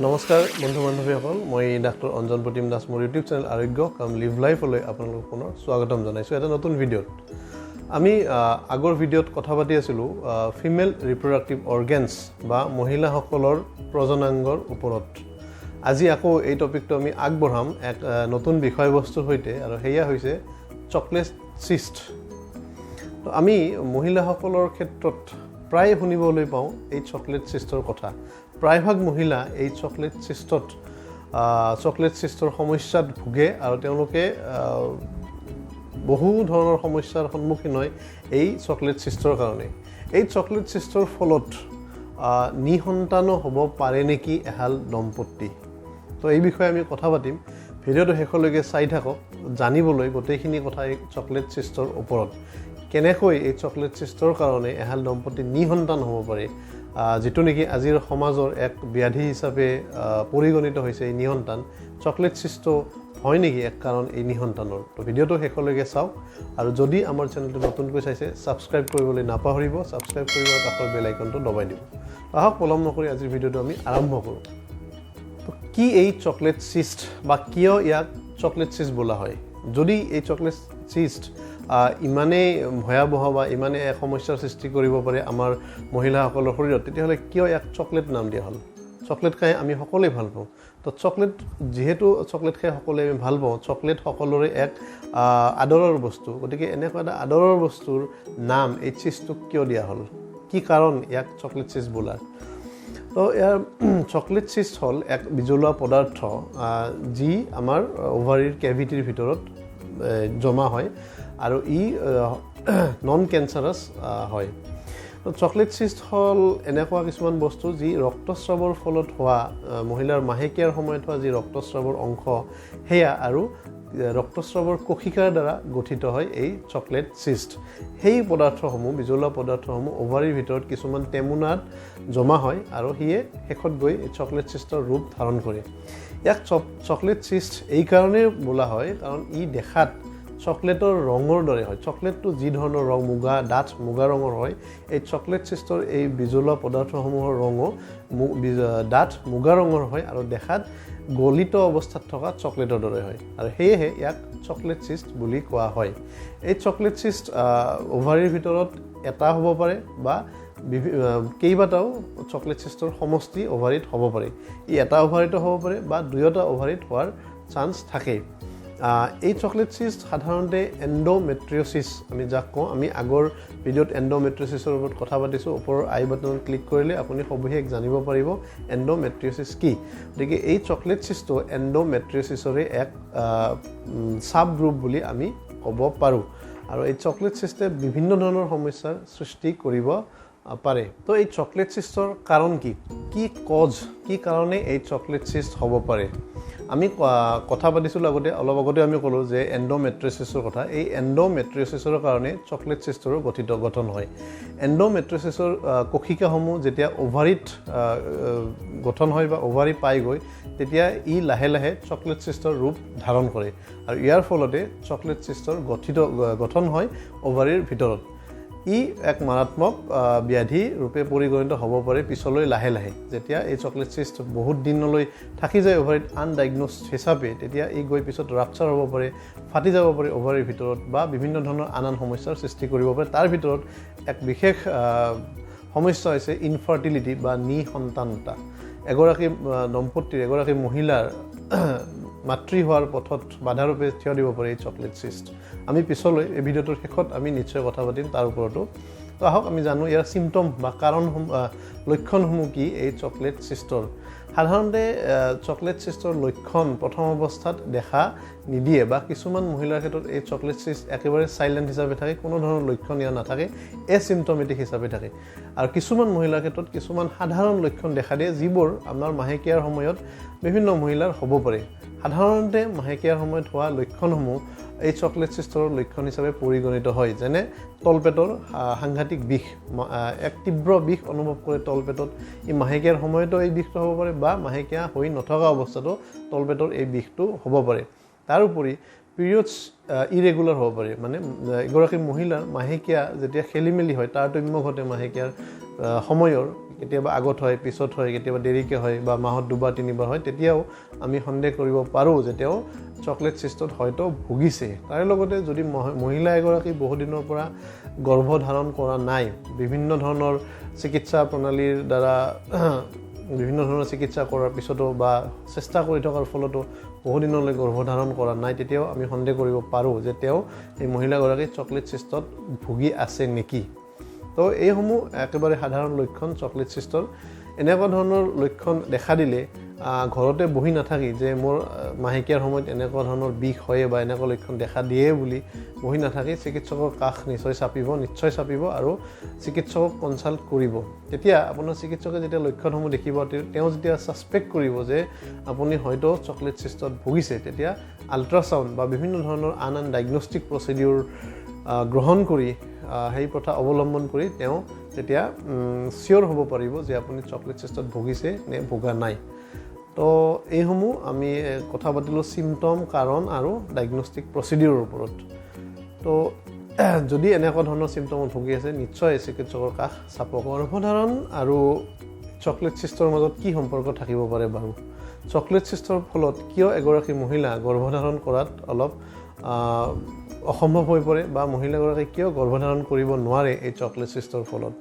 নমস্কাৰ বন্ধু বান্ধৱীসকল মই ডাক্তৰ অঞ্জন প্ৰতিম দাস মোৰ ইউটিউব চেনেল আৰোগ্য কাম লিভ লাইফলৈ আপোনালোকক পুনৰ স্বাগতম জনাইছোঁ এটা নতুন ভিডিঅ'ত আমি আগৰ ভিডিঅ'ত কথা পাতি আছিলোঁ ফিমেল ৰিপ্ৰডাক্টিভ অৰ্গেনছ বা মহিলাসকলৰ প্ৰজননাংগৰ ওপৰত আজি আকৌ এই টপিকটো আমি আগবঢ়াম এক নতুন বিষয়বস্তুৰ সৈতে আৰু হেয়া হৈছে চকলেট সিস্ট তো আমি মহিলাসকলৰ ক্ষেত্ৰত প্ৰায় শুনিবলৈ পাওঁ এই চকলেট সিস্টৰ কথা প্ৰায়ভাগ মহিলা এই চকলেট সিস্টৰ সমস্যাত ভুগে আৰু তেওঁলোকে বহু ধৰণৰ সমস্যাৰ সন্মুখীন হয় এই চকলেট সিস্টৰ কাৰণে এই চকলেট সিস্টৰ ফলত নিসন্তানো হ'ব পাৰে নেকি এহাল দম্পতি তো এই বিষয়ে আমি কথা পাতিম ভিডিঅ'টো শেষলৈকে চাই থাকক জানিবলৈ গোটেইখিনি কথা এই চকলেট সিস্টৰ ওপৰত কেনেকৈ এই চকলেট সিস্টৰ কাৰণে এহাল দম্পতি নিসন্তান হ'ব পাৰে যেটো নেকি আজিৰ সমাজৰ এক ব্যাধি হিচাপে পৰিগণিত হৈছে এই নিসন্তান চকলেট সিস্ট হয় নেকি এক কাৰণ এই নিসন্তানৰ তো ভিডিঅ'টো শেষলৈকে চাওক আৰু যদি আমাৰ চেনেলটো নতুনকৈ চাইছে সাবস্ক্ৰাইব কৰিবলৈ নাপাহৰিব সাবস্ক্ৰাইব কৰিব কাষৰ বেল আইকনটো দবাই দিব আহক পলম নকৰি আজিৰ ভিডিঅ'টো আমি আৰম্ভ কৰোঁ তো কি এই চকলেট সিস্ট বা কিয় ইয়াক চকলেট সিস্ট বোলা হয় যদি এই চকলেট সিস্ট ইমানেই ভয়াবহ বা ইমানে এক সমস্যাৰ সৃষ্টি কৰিব পাৰে আমাৰ মহিলাসকলৰ শৰীৰত তেতিয়াহ'লে কিয় ইয়াক চকলেট নাম দিয়া হ'ল চকলেট খাই আমি সকলোৱে ভাল পাওঁ তো চকলেট যেহেতু চকলেট খাই সকলোৱে আমি ভাল পাওঁ চকলেট সকলোৰে এক আদৰৰ বস্তু গতিকে এনেকুৱা এটা আদৰৰ বস্তুৰ নাম এই চিজটোক কিয় দিয়া হ'ল কি কাৰণ ইয়াক চকলেট চিজ বোলা তো ইয়াৰ চকলেট চিজ হ'ল এক বিজলুৱা পদাৰ্থ যি আমাৰ ওভাৰিৰ কেভিটিৰ ভিতৰত জমা হয় আৰু ই নন কেঞ্চাৰাছ হয় তো চকলেট সিস্ট হ'ল এনেকুৱা কিছুমান বস্তু যি ৰক্তস্ৰাৱৰ ফলত হোৱা মহিলাৰ মাহেকীয়াৰ সময়ত হোৱা যি ৰক্তস্ৰাৱৰ অংশ হেয়া আৰু ৰক্তস্ৰাৱৰ কোশিকাৰ দ্বাৰা গঠিত হয় এই চকলেট সিস্ট সেই পদাৰ্থসমূহ বিজলুৱা পদাৰ্থসমূহ ওভাৰিৰ ভিতৰত কিছুমান টেমুনাত জমা হয় আৰু হিয়ে শেষত গৈ চকলেট সিস্টৰ ৰূপ ধাৰণ কৰে ইয়াক চকলেট সিস্ট এই কাৰণেই বোলা হয় কাৰণ ই দেখাত চকলেটৰ ৰঙৰ দৰে হয় চকলেটটো যি ধৰণৰ ৰং মুগা ডাঠ মুগা ৰঙৰ হয় এই চকলেট সিস্টৰ এই বিজলুৱা পদাৰ্থসমূহৰ ৰঙো ডাঠ মুগা ৰঙৰ হয় আৰু দেখাত গলিত অৱস্থাত থকা চকলেটৰ দৰে হয় আৰু সেয়েহে ইয়াক চকলেট সিস্ট বুলি কোৱা হয় এই চকলেট সিস্ট ওভাৰিৰ ভিতৰত এটা হ'ব পাৰে বা কেইবাটাও চকলেট সিস্টৰ সমষ্টি ওভাৰিত হ'ব পাৰে ই এটা ওভাৰিতো হ'ব পাৰে বা দুয়োটা ওভাৰিত হোৱাৰ চান্স থাকে এই চকলেট সিস্ট সাধাৰণতে এণ্ডোমেট্ৰিয়চিছ আমি যাক কওঁ আমি আগৰ ভিডিঅ'ত এণ্ডোমেট্ৰিয়চিছৰ ওপৰত কথা পাতিছোঁ ওপৰৰ আই বাটনত ক্লিক কৰিলে আপুনি সবিশেষ জানিব পাৰিব এণ্ডোমেট্ৰিয়চিছ কি গতিকে এই চকলেট সিস্টটো এণ্ডোমেট্ৰিয়চিছৰে এক সাব গ্ৰুপ বুলি আমি ক'ব পাৰোঁ আৰু এই চকলেট সিস্টে বিভিন্ন ধৰণৰ সমস্যাৰ সৃষ্টি কৰিব পাৰে তো এই চকলেট সিস্টৰ কাৰণ কি কজ কি কাৰণে এই চকলেট সিস্ট হ'ব পাৰে আমি কথা পাতিছিলোঁ অলপ আগতে আমি ক'লোঁ যে এণ্ডোমেট্ৰিয়চিছৰ কথা এই এণ্ডোমেট্ৰিয়চিছৰ কাৰণে চকলেট সিস্টৰো গঠন হয় এণ্ডোমেট্ৰিয়চিছৰ কোশিকাসমূহ যেতিয়া ওভাৰিত গঠন হয় বা ওভাৰি পাইগৈ তেতিয়া ই লাহে লাহে চকলেট সিস্টৰ ৰূপ ধাৰণ কৰে আৰু ইয়াৰ ফলতে চকলেট সিস্টৰ গঠন হয় ওভাৰিৰ ভিতৰত ই এক মাৰাত্মক ব্যাধি ৰূপে পৰিগণিত হ'ব পাৰে পিছলৈ লাহে লাহে যেতিয়া এই চকলেট সিস্ট বহুত দিনলৈ থাকি যায় ওভাৰিত আনডাইগন'জ হিচাপে তেতিয়া ই গৈ পিছত ৰাপচাৰ হ'ব পাৰে ফাটি যাব পাৰে ওভাৰিৰ ভিতৰত বা বিভিন্ন ধৰণৰ আন সমস্যাৰ সৃষ্টি কৰিব পাৰে তাৰ ভিতৰত এক বিশেষ সমস্যা হৈছে ইনফাৰ্টিলিটি বা নিসন্তানতা এগৰাকী দম্পতীৰ এগৰাকী মহিলাৰ মাতৃ হোৱাৰ পথত বাধাৰূপে থিয় দিব পাৰে এই চকলেট সিস্ট আমি পিছলৈ এই ভিডিঅ'টোৰ শেষত আমি নিশ্চয় কথা পাতিম তাৰ ওপৰতো তো আহক আমি জানো ইয়াৰ চিম্পটম বা লক্ষণসমূহ কি এই চকলেট সিস্টৰ সাধাৰণতে চকলেট সিস্টৰ লক্ষণ প্ৰথম অৱস্থাত দেখা নিদিয়ে বা কিছুমান মহিলাৰ ক্ষেত্ৰত এই চকলেট সিস্ট একেবাৰে সাইলেণ্ট হিচাপে থাকে কোনো ধৰণৰ লক্ষণ ইয়াৰ নাথাকে এচিম্পটমেটিক হিচাপে থাকে আৰু কিছুমান মহিলাৰ ক্ষেত্ৰত কিছুমান সাধাৰণ লক্ষণ দেখা দিয়ে যিবোৰ আমাৰ মাহেকীয়াৰ সময়ত বিভিন্ন মহিলাৰ হ'ব পাৰে সাধাৰণতে মাহেকীয়াৰ সময়ত হোৱা লক্ষণসমূহ এই চকলেট সিস্টৰ লক্ষণ হিচাপে পৰিগণিত হয় যেনে তলপেটৰ সাংঘাতিক বিষ এক তীব্ৰ বিষ অনুভৱ কৰে তলপেটত এই মাহেকীয়াৰ সময়তো এই বিষটো হ'ব পাৰে বা মাহেকীয়া হৈ নথকা অৱস্থাতো তলপেটৰ এই বিষটো হ'ব পাৰে তাৰোপৰি পিৰিয়ডছ ইৰেগুলাৰ হ'ব পাৰে মানে এগৰাকী মহিলাৰ মাহেকীয়া যেতিয়া খেলিমেলি হয় তাৰতম্য ঘটে মাহেকীয়াৰ সময়ৰ কেতিয়াবা আগত হয় পিছত হয় কেতিয়াবা দেৰিকৈ হয় বা মাহত দুবাৰ তিনিবাৰ হয় তেতিয়াও আমি সন্দেহ কৰিব পাৰোঁ যে তেওঁ চকলেট চিষ্টত হয়তো ভুগিছে তাৰ লগতে যদি মহিলা এগৰাকী বহুদিনৰ পৰা গৰ্ভধাৰণ কৰা নাই বিভিন্ন ধৰণৰ চিকিৎসা প্ৰণালীৰ দ্বাৰা বিভিন্ন ধৰণৰ চিকিৎসা কৰাৰ পিছতো বা চেষ্টা কৰি থকাৰ ফলতো বহুদিনলৈ গৰ্ভধাৰণ কৰা নাই তেতিয়াও আমি সন্দেহ কৰিব পাৰোঁ যে তেওঁ এই মহিলাগৰাকী চকলেট চিষ্টত ভুগি আছে নেকি তো এইসমূহ একেবাৰে সাধাৰণ লক্ষণ চকলেট চিষ্টৰ এনেকুৱা ধৰণৰ লক্ষণ দেখা দিলে ঘৰতে বহি নাথাকি যে মোৰ মাহেকীয়াৰ সময়ত এনেকুৱা ধৰণৰ বিষ হয় বা এনেকুৱা লক্ষণ দেখা দিয়ে বুলি বহি নাথাকি চিকিৎসকৰ কাষ নিশ্চয় চাপিব আৰু চিকিৎসকক কনচাল্ট কৰিব তেতিয়া আপোনাৰ চিকিৎসকে যেতিয়া লক্ষণসমূহ দেখিব তেওঁ যেতিয়া সাসপেক্ট কৰিব যে আপুনি হয়তো চকলেট চিষ্টত ভুগিছে তেতিয়া আল্ট্ৰাসাউণ্ড বা বিভিন্ন ধৰণৰ আন ডায়াগনষ্টিক প্ৰচিডিউৰ গ্ৰহণ কৰি সেই প্ৰথা অৱলম্বন কৰি তেওঁ তেতিয়া চিয়ৰ হ'ব পাৰিব যে আপুনি চকলেট চিষ্টত ভুগিছে নে ভোগা নাই তো এইসমূহ আমি কথা পাতিলোঁ চিমটম কাৰণ আৰু ডায়াগনষ্টিক প্ৰচিডিউৰৰ ওপৰত তো যদি এনেকুৱা ধৰণৰ চিমটমত ভুগি আছে নিশ্চয় চিকিৎসকৰ কাষ চাপক গৰ্ভধাৰণ আৰু চকলেট চিষ্টৰ মাজত কি সম্পৰ্ক থাকিব পাৰে বাৰু চকলেট চিষ্টৰ ফলত কিয় এগৰাকী মহিলা গৰ্ভধাৰণ কৰাত অলপ অসম্ভৱ হৈ পৰে বা মহিলাগৰাকী কিয় গৰ্ভধাৰণ কৰিব নোৱাৰে এই চকলেট চিষ্টৰ ফলত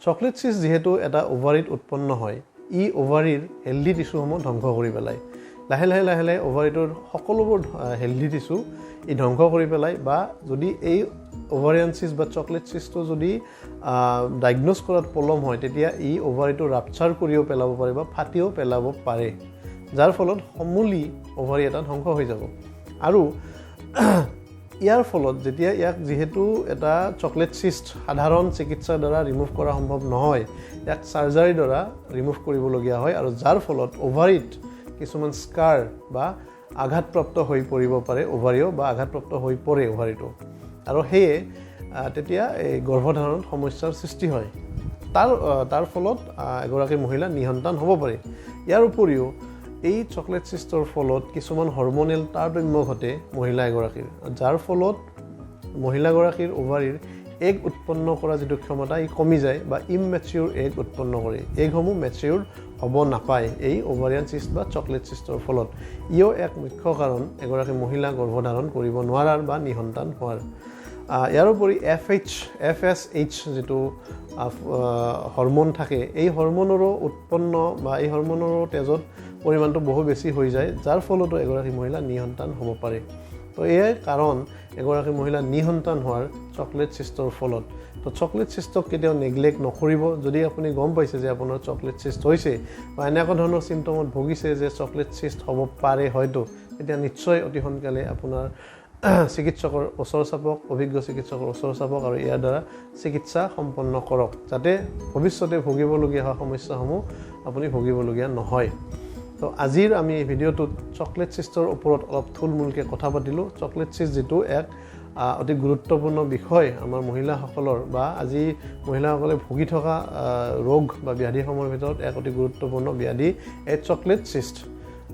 চকলেট চিষ্ট যিহেতু এটা ওভাৰিত উৎপন্ন হয় ই ওভাৰিৰ হেলদি টিস্যুসমূহ ধ্বংস কৰি পেলায় লাহে লাহে ওভাৰিটোৰ সকলোবোৰ হেলদি টিস্যু ই ধ্বংস কৰি পেলায় বা যদি এই ওভাৰিয়ান চিষ্ট বা চকলেট চিষ্টটো যদি ডায়াগন'জ কৰাত পলম হয় তেতিয়া ই ওভাৰিটো ৰাপচাৰ কৰিও পেলাব পাৰে বা ফাটিও পেলাব পাৰে যাৰ ফলত সমূলি ওভাৰি এটা ধ্বংস হৈ যাব আৰু ইয়াৰ ফলত যেতিয়া ইয়াক যিহেতু এটা চকলেট চিষ্ট সাধাৰণ চিকিৎসাৰ দ্বাৰা ৰিমুভ কৰা সম্ভৱ নহয় ইয়াক চাৰ্জাৰীৰ দ্বাৰা ৰিমুভ কৰিবলগীয়া হয় আৰু যাৰ ফলত ওভাৰিত কিছুমান স্কাৰ বা আঘাতপ্ৰাপ্ত হৈ পৰিব পাৰে ওভাৰিও বা আঘাতপ্ৰাপ্ত হৈ পৰে ওভাৰিটো আৰু সেয়ে তেতিয়া এই গৰ্ভধাৰণত সমস্যাৰ সৃষ্টি হয় তাৰ ফলত এগৰাকী মহিলা নিসন্তান হ'ব পাৰে ইয়াৰ উপৰিও এই চকলেট চিষ্টৰ ফলত কিছুমান হৰম'নেল তাৰতম্য ঘটে মহিলা এগৰাকীৰ যাৰ ফলত মহিলাগৰাকীৰ ওভাৰিৰ এগ উৎপন্ন কৰা যিটো ক্ষমতা ই কমি যায় বা ইমমেচিউৰ এগ উৎপন্ন কৰে এগসমূহ মেচিউৰ হ'ব নাপায় এই ওভাৰিয়ান চিষ্ট বা চকলেট চিষ্টৰ ফলত ইও এক মুখ্য কাৰণ এগৰাকী মহিলা গৰ্ভধাৰণ কৰিব নোৱাৰাৰ বা নিসন্তান হোৱাৰ ইয়াৰ উপৰি FSH যিটো হৰম'ন থাকে এই হৰম'নৰো উৎপন্ন বা এই হৰম'নৰো তেজত পৰিমাণটো বহু বেছি হৈ যায় যাৰ ফলতো এগৰাকী মহিলা নিসন্তান হ'ব পাৰে তো এয়াই কাৰণ এগৰাকী মহিলা নিসন্তান হোৱাৰ চকলেট চিষ্টৰ ফলত তো চকলেট চিষ্টক কেতিয়াও নেগলেক্ট নকৰিব যদি আপুনি গম পাইছে যে আপোনাৰ চকলেট চিষ্ট হৈছে বা এনেকুৱা ধৰণৰ চিমটমত ভুগিছে যে চকলেট চিষ্ট হ'ব পাৰে হয়তো তেতিয়া নিশ্চয় অতি সোনকালে আপোনাৰ চিকিৎসকৰ ওচৰ চাপক অভিজ্ঞ চিকিৎসকৰ ওচৰ চাপক আৰু ইয়াৰ দ্বাৰা চিকিৎসা সম্পন্ন কৰক যাতে ভৱিষ্যতে ভুগিবলগীয়া হোৱা সমস্যাসমূহ আপুনি ভুগিবলগীয়া নহয় তো আজিৰ আমি এই ভিডিঅ'টোত চকলেট চিষ্টৰ ওপৰত অলপ থুলমূলকৈ কথা পাতিলোঁ চকলেট চিষ্ট যিটো এক অতি গুৰুত্বপূৰ্ণ বিষয় আমাৰ মহিলাসকলৰ বা আজি মহিলাসকলে ভুগি থকা ৰোগ বা ব্যাধিসমূহৰ ভিতৰত এক অতি গুৰুত্বপূৰ্ণ ব্যাধি এই চকলেট চিষ্ট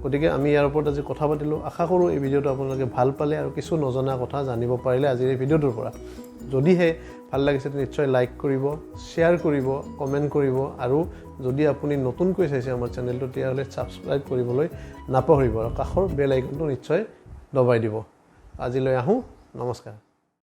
গতিকে আমি ইয়াৰ ওপৰত আজি কথা পাতিলোঁ আশা কৰোঁ এই ভিডিঅ'টো আপোনালোকে ভাল পালে আৰু কিছু নজনা কথা জানিব পাৰিলে আজিৰ এই ভিডিঅ'টোৰ পৰা যদিহে ভাল লাগিছে নিশ্চয় লাইক কৰিব শ্বেয়াৰ কৰিব কমেণ্ট কৰিব আৰু যদি আপুনি নতুনকৈ চাইছে আমাৰ চেনেলটো তেতিয়াহ'লে ছাবস্ক্ৰাইব কৰিবলৈ নাপাহৰিব আৰু কাষৰ বেল আইকনটো নিশ্চয় দবাই দিব আজিলৈ আহোঁ নমস্কাৰ